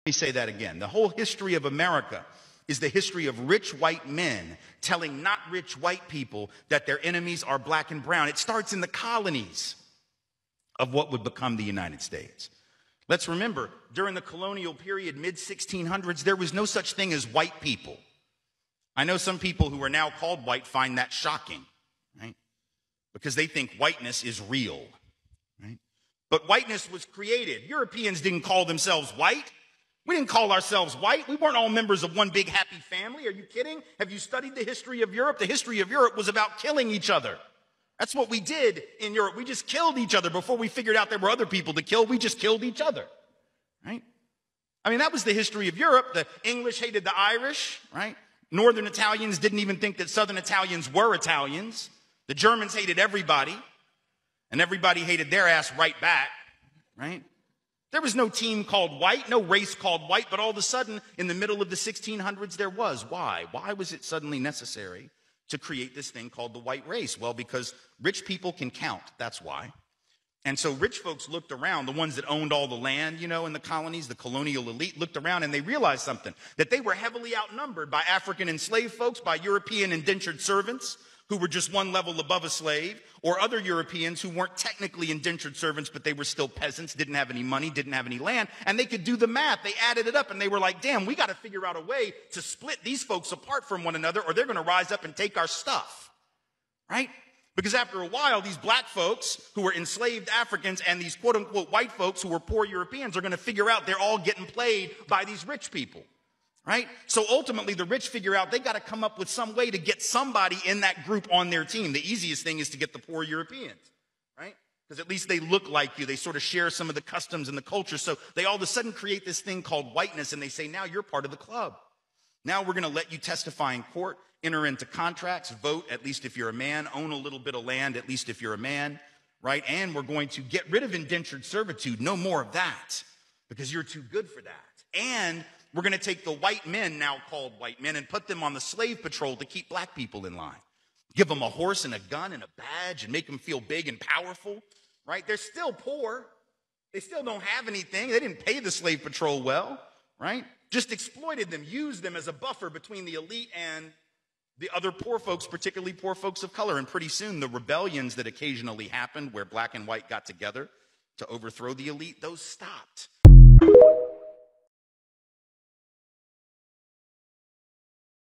Me say that again. The whole history of America is the history of rich white men telling not rich white people that their enemies are black and brown. It starts in the colonies of what would become the United States. Let's remember, during the colonial period, mid-1600s, there was no such thing as white people. I know some people who are now called white find that shocking, right? Because they think whiteness is real, right? But whiteness was created. Europeans didn't call themselves white. We didn't call ourselves white. We weren't all members of one big happy family. Are you kidding? Have you studied the history of Europe? The history of Europe was about killing each other. That's what we did in Europe. We just killed each other before we figured out there were other people to kill. We just killed each other, right? I mean, that was the history of Europe. The English hated the Irish, right? Northern Italians didn't even think that Southern Italians were Italians. The Germans hated everybody, and everybody hated their ass right back, right? There was no team called white, no race called white, but all of a sudden, in the middle of the 1600s, there was. Why? Why was it suddenly necessary to create this thing called the white race? Well, because rich people can count, that's why. And so rich folks looked around, the ones that owned all the land, you know, in the colonies, the colonial elite looked around and they realized something, that they were heavily outnumbered by African enslaved folks, by European indentured servants, who were just one level above a slave, or other Europeans who weren't technically indentured servants, but they were still peasants, didn't have any money, didn't have any land, and they could do the math. They added it up, and they were like, damn, we got to figure out a way to split these folks apart from one another, or they're going to rise up and take our stuff, right? Because after a while, these black folks who were enslaved Africans and these quote-unquote white folks who were poor Europeans are going to figure out they're all getting played by these rich people. Right? So ultimately, the rich figure out they got to come up with some way to get somebody in that group on their team. The easiest thing is to get the poor Europeans, right? Because at least they look like you. They sort of share some of the customs and the culture. So they all of a sudden create this thing called whiteness, and they say, now you're part of the club. Now we're going to let you testify in court, enter into contracts, vote, at least if you're a man, own a little bit of land, at least if you're a man, right? And we're going to get rid of indentured servitude. No more of that, because you're too good for that. And we're going to take the white men, now called white men, and put them on the slave patrol to keep black people in line. Give them a horse and a gun and a badge and make them feel big and powerful, right? They're still poor. They still don't have anything. They didn't pay the slave patrol well, right? Just exploited them, used them as a buffer between the elite and the other poor folks, particularly poor folks of color. And pretty soon, the rebellions that occasionally happened where black and white got together to overthrow the elite, those stopped.